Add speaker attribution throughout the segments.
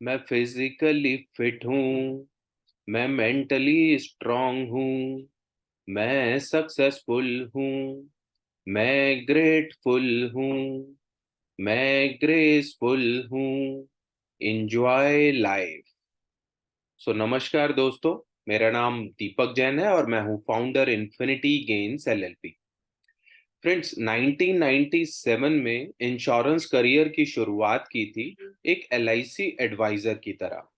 Speaker 1: मैं physically fit हूँ, मैं मेंटली स्ट्रांग हूँ, मैं सक्सेसफुल हूँ, मैं ग्रेटफुल हूँ, मैं ग्रेसफुल हूँ। Enjoy life. नमस्कार दोस्तों, मेरा नाम दीपक जैन है और मैं हूँ founder infinity gains LLP. Friends, 1997 में इंश्योरेंस करियर की शुरुआत की थी एक एलआईसी एडवाइजर की तरह।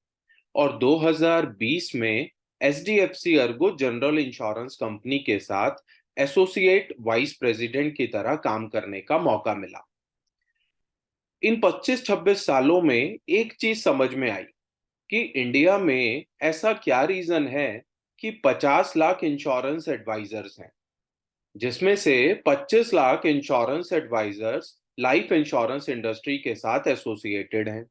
Speaker 1: और 2020 में HDFC Ergo general insurance company के साथ एसोसिएट वाइस प्रेसिडेंट की तरह काम करने का मौका मिला। इन 25-26 सालों में एक चीज समझ में आई कि इंडिया में ऐसा क्या रीजन है कि 50 लाख इंश्योरेंस एडवाइजर्स हैं, जिसमें से 25 lakh insurance advisors life insurance industry के साथ एसोसिएटेड हैं।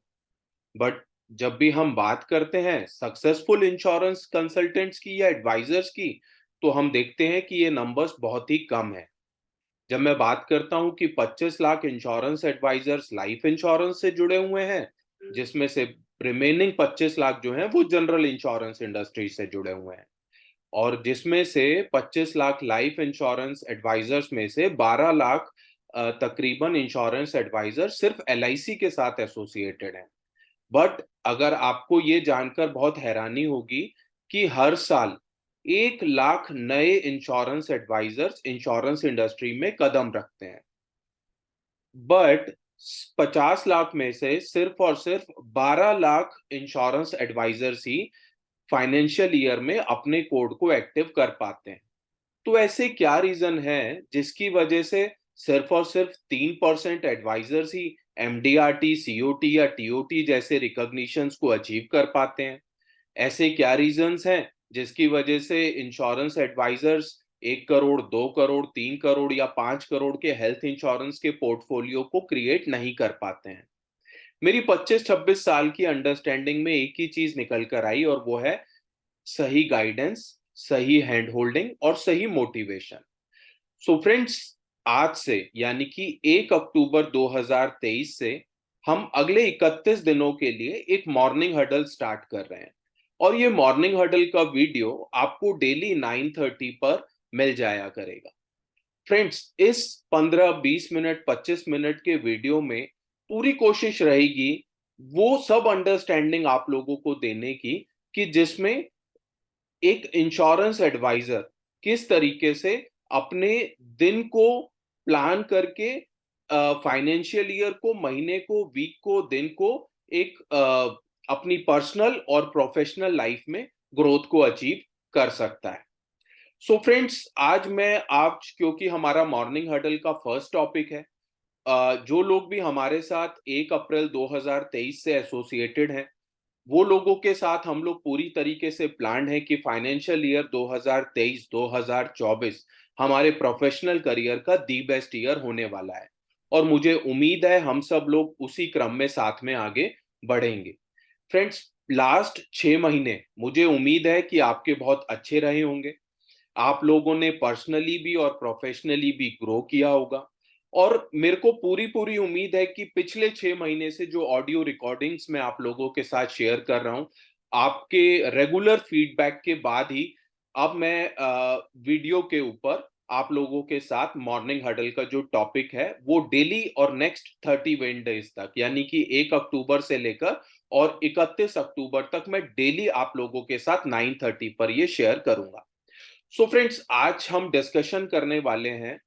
Speaker 1: बट जब भी हम बात करते हैं सक्सेसफुल इंश्योरेंस कंसल्टेंट्स की या एडवाइजर्स की, तो हम देखते हैं कि ये नंबर्स बहुत ही कम है। जब मैं बात करता हूं कि 25 lakh insurance advisors life insurance से जुड़े हुए हैं, जिसमें से रिमेनिंग 25 लाख जो हैं वो जनरल इंश्योरेंस इंडस्ट्री से जुड़े हुए हैं, और जिसमें से 25 लाख लाइफ इंश्योरेंस एडवाइजर्स में से 12 लाख तकरीबन इंश्योरेंस एडवाइजर सिर्फ एलआईसी के साथ एसोसिएटेड हैं। बट अगर आपको ये जानकर बहुत हैरानी होगी कि हर साल 1 लाख नए इंश्योरेंस एडवाइजर्स इंश्योरेंस इंडस्ट्री में कदम रखते हैं। बट 50 लाख में से सिर्फ और सिर्फ 12 लाख इंश्योरेंस एडवाइजर्स ही फाइनेंशियल ईयर में अपने कोड को एक्टिव कर पाते हैं। तो ऐसे क्या रीजन है जिसकी वजह से सिर्फ और सिर्फ 3% एडवाइजर्स ही एमडीआरटी, सीओटी या टीओटी जैसे रिकॉग्निशंस को अचीव कर पाते हैं? ऐसे क्या रीजंस हैं जिसकी वजह से इंश्योरेंस एडवाइजर्स 1 करोड़, 2 करोड़, 3 करोड़ या 5 करोड़ के हेल्थ इंश्योरेंस के पोर्टफोलियो को क्रिएट नहीं कर पाते हैं? मेरी 25-26 साल की अंडरस्टैंडिंग में एक ही चीज निकल कर आई, और वो है सही गाइडेंस, सही हैंड होल्डिंग और सही मोटिवेशन। सो फ्रेंड्स, आज से यानी कि 1 अक्टूबर 2023 से हम अगले 31 दिनों के लिए एक मॉर्निंग हडल स्टार्ट कर रहे हैं। और ये मॉर्निंग हडल का वीडियो आपको डेली 9:30 पर मिल जाया करेगा। फ्रेंड्स, इस 15-20 मिनट, 25 मिनट के वीडियो में पूरी कोशिश रहेगी वो सब अंडरस्टैंडिंग आप लोगों को देने की कि जिसमें एक इंश्योरेंस एडवाइजर किस तरीके से अपने दिन को प्लान करके फाइनेंशियल ईयर को, महीने को, वीक को, दिन को एक अपनी पर्सनल और प्रोफेशनल लाइफ में ग्रोथ को अचीव कर सकता है। सो फ्रेंड्स, आज मैं आज क्योंकि हमारा मॉर्निंग हडल का फर्स्ट टॉपिक है, जो लोग भी हमारे साथ 1 अप्रैल 2023 से एसोसिएटेड हैं, वो लोगों के साथ हम लोग पूरी तरीके से प्लान्ड है कि फाइनेंशियल ईयर 2023-2024 हमारे प्रोफेशनल करियर का दी बेस्ट ईयर होने वाला है। और मुझे उम्मीद है हम सब लोग उसी क्रम में साथ में आगे बढ़ेंगे। फ्रेंड्स, लास्ट 6 महीने मुझे उम्मीद है कि आपके बहुत अच्छे रहे होंगे। आप लोगों ने पर्सनली भी और प्रोफेशनली भी ग्रो किया होगा। और मेरे को पूरी पूरी उम्मीद है कि पिछले 6 महीने से जो ऑडियो रिकॉर्डिंग्स मैं आप लोगों के साथ शेयर कर रहा हूं, आपके रेगुलर फीडबैक के बाद ही अब मैं वीडियो के ऊपर आप लोगों के साथ मॉर्निंग हडल का जो टॉपिक है वो डेली और नेक्स्ट 30 डेज तक, यानी कि 1 अक्टूबर से लेकर और 31 अक्टूबर तक मैं डेली आप लोगों के साथ 9:30 पर ये शेयर करूंगा। सो फ्रेंड्स, आज हम डिस्कशन करने वाले हैं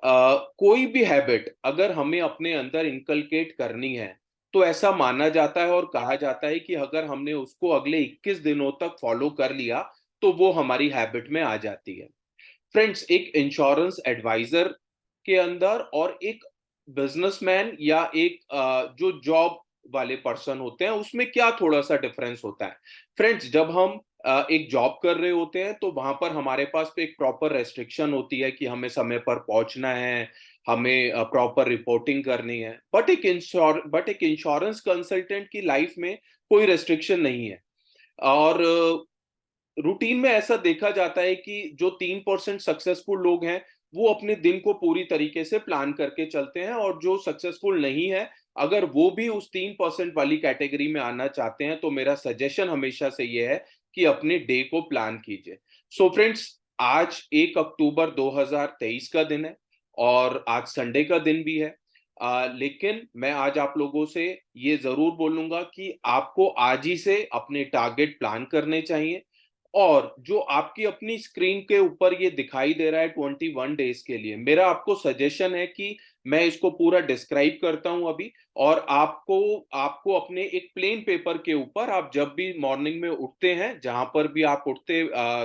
Speaker 1: कोई भी हैबिट अगर हमें अपने अंदर इनकलकेट करनी है, तो ऐसा माना जाता है और कहा जाता है कि अगर हमने उसको अगले 21 दिनों तक फॉलो कर लिया तो वो हमारी हैबिट में आ जाती है। फ्रेंड्स, एक इंश्योरेंस एडवाइजर के अंदर और एक बिजनेसमैन या एक जो जॉब वाले पर्सन होते हैं उसमें क्या थोड़ा सा डिफरेंस होता है? फ्रेंड्स, जब हम एक जॉब कर रहे होते हैं तो वहां पर हमारे पास एक प्रॉपर रेस्ट्रिक्शन होती है कि हमें समय पर पहुंचना है, हमें प्रॉपर रिपोर्टिंग करनी है। बट एक इंश्योरेंस कंसल्टेंट की लाइफ में कोई रेस्ट्रिक्शन नहीं है। और रूटीन में ऐसा देखा जाता है कि जो 3% सक्सेसफुल लोग हैं वो अपने दिन को पूरी तरीके से प्लान करके चलते हैं, और जो सक्सेसफुल नहीं है अगर वो भी उस 3% वाली कैटेगरी में आना चाहते हैं, तो मेरा सजेशन हमेशा से ये है कि अपने डे को प्लान कीजिए। सो फ्रेंड्स, आज 1 अक्टूबर 2023 का दिन है और आज संडे का दिन भी है। लेकिन मैं आज आप लोगों से ये ज़रूर बोलूँगा कि आपको आज ही से अपने टारगेट प्लान करने चाहिए और जो आपकी अपनी स्क्रीन के ऊपर ये दिखाई दे रहा है 21 डेज़ के लिए, मेरा आपको सजेशन है कि मैं इसको पूरा डिस्क्राइब करता हूँ अभी और आपको आपको अपने एक प्लेन पेपर के ऊपर आप जब भी मॉर्निंग में उठते हैं, जहाँ पर भी आप उठते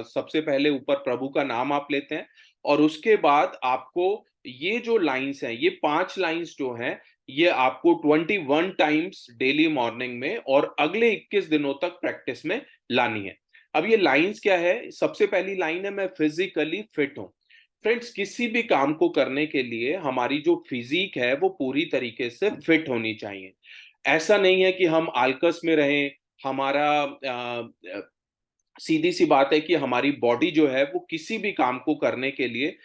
Speaker 1: सबसे पहले ऊपर प्रभु का नाम आप लेते हैं और उसके बाद आपको ये जो लाइन्स हैं, ये 5 लाइन्स जो हैं, ये आपको 21 टाइम्स डेली मॉर्निंग में और अगले 21 दिनों तक प्रैक्टिस में लानी है। अब ये लाइन्स क्या है? सबसे पहली लाइन है मैं फिज़िकली फिट हूँ। फ्रेंड्स, किसी भी काम को करने के लिए हमारी जो फिज़ीक है वो पूरी तरीके से फिट होनी चाहिए। ऐसा नहीं है कि हम आलकस में रहें, हमारा सीधी-सी बात है कि हमारी बॉडी जो है वो किसी भी काम को करने के लिए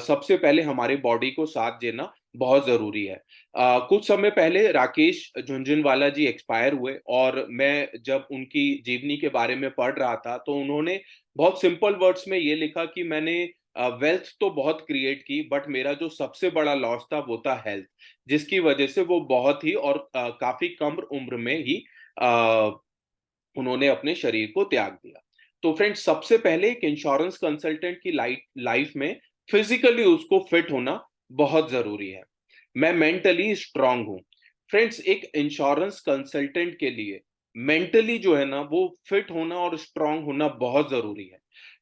Speaker 1: सबसे पहले हमारे बॉडी को साथ देना बहुत ज़रूरी है। कुछ समय पहले राकेश झुनझुनवाला जी एक्सपायर हुए और मैं जब उनकी जीवनी के बारे में पढ़ रहा था, तो उन्होंने बहुत सिंपल वर्ड्स में ये लिखा कि मैंने वेल्थ तो बहुत क्रिएट की बट मेरा जो सबसे बड़ा लॉस था वो था हेल्थ, जिसकी वजह से वो बहुत ही और काफ़ी कम उम्र में ही अ, उन्होंने अपने शरीर को त्याग दिया। तो फ्रेंड्स, सबसे पहले एक इंश्योरेंस कंसल्टेंट की लाइफ में फिजिकली उसको फिट होना बहुत ज़रूरी है। मैं मेंटली स्ट्रांग हूँ। फ्रेंड्स, एक इंश्योरेंस कंसल्टेंट के लिए मेंटली जो है ना वो फिट होना और स्ट्रांग होना बहुत ज़रूरी है।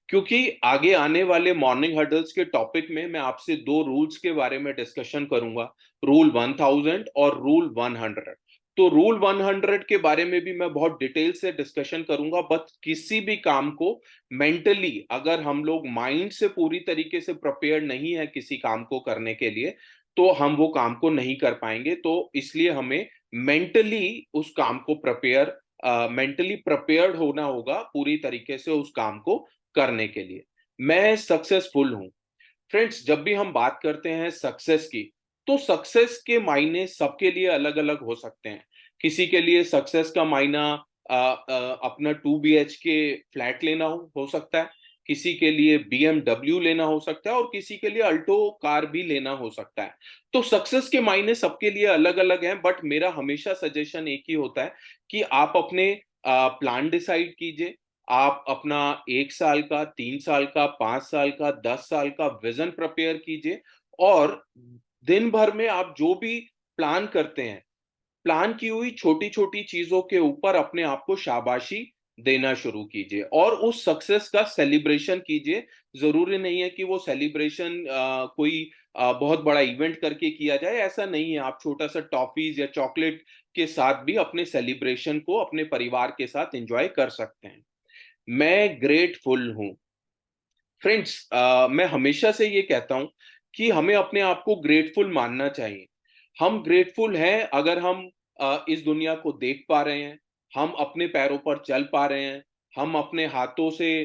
Speaker 1: क्योंकि आगे आने वाले मॉर्निंग हडल्स के टॉपिक में मैं आपसे 2 रूल्स के बारे में डिस्कशन करूँगा, रूल 1000 और रूल 100। तो रूल 100 के बारे में भी मैं बहुत डिटेल से डिस्कशन करूंगा, बट किसी भी काम को मेंटली अगर हम लोग माइंड से पूरी तरीके से प्रिपेयर नहीं है किसी काम को करने के लिए, तो हम वो काम को नहीं कर पाएंगे। तो इसलिए हमें मेंटली उस काम को मेंटली प्रिपेयर्ड होना होगा पूरी तरीके से उस काम को करने के लिए। मैं सक्सेसफुल हूं। फ्रेंड्स, जब भी हम बात करते हैं सक्सेस की, तो सक्सेस के मायने सबके लिए अलग-अलग हो सकते हैं। किसी के लिए सक्सेस का मायना अपना 2 बीएचके फ्लैट लेना हो सकता है, किसी के लिए बीएमडब्ल्यू लेना हो सकता है और किसी के लिए अल्टो कार भी लेना हो सकता है। तो सक्सेस के मायने सबके लिए अलग-अलग हैं, बट मेरा हमेशा सजेशन एक ही होता है कि आप अपने प्लान डिसाइड कीजिए। आप अपना 1 साल का, 3 साल का, 5 साल का, 10 साल का विज़न प्रिपेयर कीजिए और दिन भर में आप जो भी प्लान करते हैं, प्लान की हुई छोटी-छोटी चीज़ों के ऊपर अपने आप को शाबाशी देना शुरू कीजिए और उस सक्सेस का सेलिब्रेशन कीजिए। ज़रूरी नहीं है कि वो सेलिब्रेशन कोई बहुत बड़ा इवेंट करके किया जाए, ऐसा नहीं है। आप छोटा-सा टॉफ़ीज़ या चॉकलेट के साथ भी अपने सेलिब्रेशन को अपने परिवार के साथ एन्जॉय कर सकते हैं। मैं ग्रेटफुल हूँ। फ्रेंड्स, मैं हमेशा से ये कहता हूँ कि हमें अपने आप को ग्रेटफुल मानना चाहिए। हम ग्रेटफुल हैं अगर हम इस दुनिया को देख पा रहे हैं, हम अपने पैरों पर चल पा रहे हैं, हम अपने हाथों से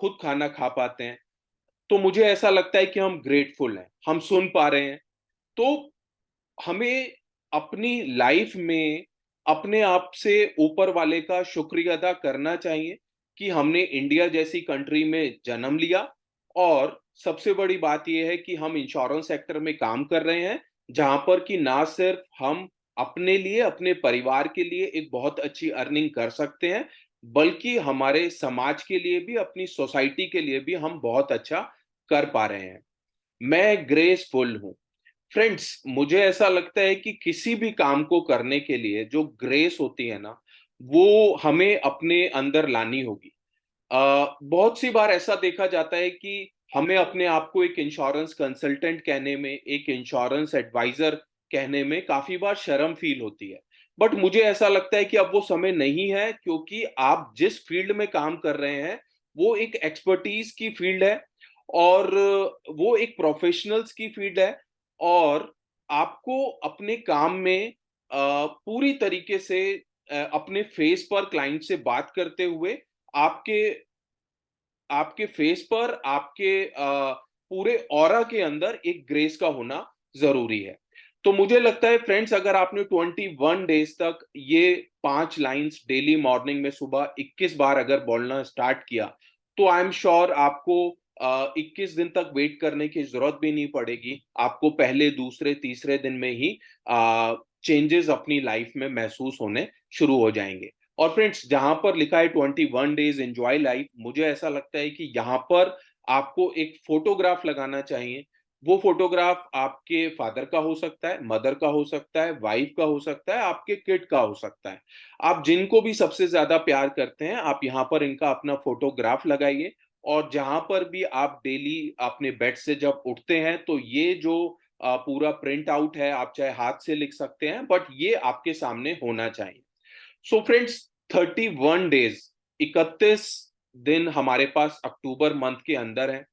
Speaker 1: खुद खाना खा पाते हैं, तो मुझे ऐसा लगता है कि हम ग्रेटफुल हैं। हम सुन पा रहे हैं, तो हमें अपनी लाइफ में अपने आप से ऊपर वाले का शुक्रिया अदा करना चाहिए कि हमने इंडिया जैसी कंट्री में जन्म लिया और सबसे बड़ी बात ये है कि हम इंश्योरेंस सेक्टर में काम कर रहे हैं, जहाँ पर कि ना सिर्फ हम अपने लिए, अपने परिवार के लिए एक बहुत अच्छी अर्निंग कर सकते हैं, बल्कि हमारे समाज के लिए भी, अपनी सोसाइटी के लिए भी हम बहुत अच्छा कर पा रहे हैं। मैं ग्रेसफुल हूँ। फ्रेंड्स, मुझे ऐसा लगता है कि किसी भी काम को करने के लिए जो ग्रेस होती है ना, वो हमें अपने अंदर लानी होगी। बहुत सी बार ऐसा देखा जाता है कि हमें अपने आप को एक इंश्योरेंस कंसल्टेंट कहने में, एक इंश्योरेंस एडवाइज़र कहने में काफ़ी बार शर्म फ़ील होती है। बट मुझे ऐसा लगता है कि अब वो समय नहीं है, क्योंकि आप जिस फ़ील्ड में काम कर रहे हैं, वो एक एक्सपर्टीज़ की फ़ील्ड है और वो एक प्रोफ़ेशनल्स की फ़ील्ड है और आपको अपने काम में पूरी तरीके से अपने फेस पर क्लाइंट से बात करते हुए आपके आपके फेस पर आपके पूरे ऑरा के अंदर एक ग्रेस का होना ज़रूरी है। तो मुझे लगता है फ्रेंड्स, अगर आपने 21 डेज तक ये 5 लाइंस डेली मॉर्निंग में सुबह 21 बार अगर बोलना स्टार्ट किया, तो आई एम श्योर आपको 21 दिन तक वेट करने की जरूरत भी नहीं पड़ेगी। आपको पहले, दूसरे, तीसरे दिन में ही चेंजेस अपनी लाइफ में महसूस होने शुरू हो जाएंगे। और फ्रेंड्स, जहां पर लिखा है 21 डेज एंजॉय लाइफ, मुझे ऐसा लगता है कि यहाँ पर आपको एक फोटोग्राफ लगाना चाहिए। वो फोटोग्राफ आपके फादर का हो सकता है, मदर का हो सकता है, वाइफ का हो सकता है, आपके किड का हो सकता है। आप जिनको भी सबसे ज्यादा प्यार करते हैं, आप यहाँ पर इनका अपना फोटोग्राफ लगाइए। और जहां पर भी आप डेली अपने बेड से जब उठते हैं, तो ये जो पूरा प्रिंट आउट है, आप चाहे हाथ से लिख सकते हैं, बट ये आपके सामने होना चाहिए। सो फ्रेंड्स, 31 डेज, 31 दिन हमारे पास अक्टूबर मंथ के अंदर है।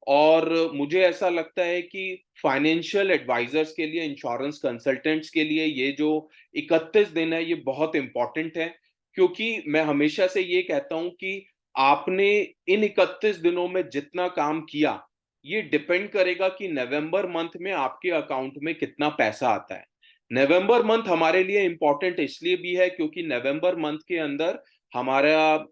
Speaker 1: और मुझे ऐसा लगता है कि फाइनेंशियल एडवाइजर्स के लिए, इंश्योरेंस कंसल्टेंट्स के लिए ये जो 31 दिन है, ये बहुत इंपॉर्टेंट है। क्योंकि मैं हमेशा से ये कहता हूं कि आपने इन 31 दिनों में जितना काम किया, ये डिपेंड करेगा कि नवंबर मंथ में आपके अकाउंट में कितना पैसा आता है। नवंबर मंथ हमारे लिए इंपॉर्टेंट इसलिए भी है क्योंकि नवंबर मंथ के अंदर हमारा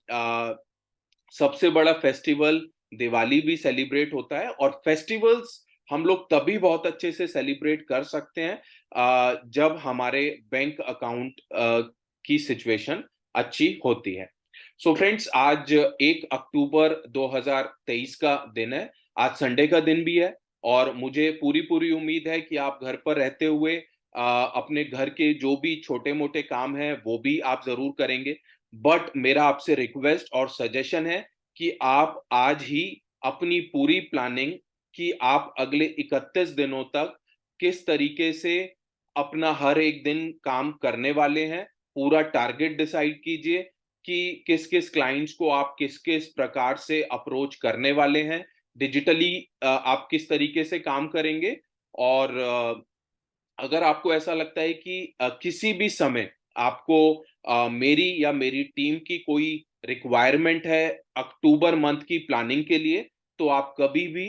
Speaker 1: सबसे बड़ा फेस्टिवल दिवाली भी सेलिब्रेट होता है। और फेस्टिवल्स हम लोग तभी बहुत अच्छे से सेलिब्रेट कर सकते हैं जब हमारे बैंक अकाउंट की सिचुएशन अच्छी होती है। सो फ्रेंड्स, आज 1 अक्टूबर 2023 का दिन है। आज संडे का दिन भी है। और मुझे पूरी पूरी उम्मीद है कि आप घर पर रहते हुए अपने घर के जो भी छोटे मोटे काम हैं वो भी आप जरूर करेंगे। बट मेरा आपसे रिक्वेस्ट और सजेशन है कि आप आज ही अपनी पूरी प्लानिंग, कि आप अगले 31 दिनों तक किस तरीके से अपना हर एक दिन काम करने वाले हैं, पूरा टारगेट डिसाइड कीजिए कि किस किस क्लाइंट्स को आप किस किस प्रकार से अप्रोच करने वाले हैं, डिजिटली आप किस तरीके से काम करेंगे। और अगर आपको ऐसा लगता है कि किसी भी समय आपको मेरी या मेरी टीम की कोई रिक्वायरमेंट है अक्टूबर मंथ की प्लानिंग के लिए, तो आप कभी भी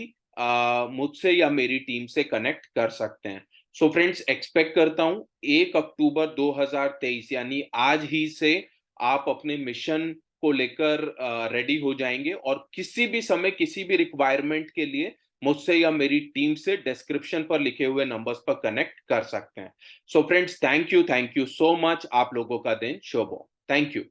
Speaker 1: मुझसे या मेरी टीम से कनेक्ट कर सकते हैं। सो फ्रेंड्स, एक्सपेक्ट करता हूं 1 अक्टूबर 2023 यानी आज ही से आप अपने मिशन को लेकर रेडी हो जाएंगे। और किसी भी समय, किसी भी रिक्वायरमेंट के लिए मुझसे या मेरी टीम से डिस्क्रिप्शन पर लिखे हुए नंबर्स पर कनेक्ट कर सकते हैं। So friends, thank you so much. आप लोगों का दिन शुभ हो। Thank you.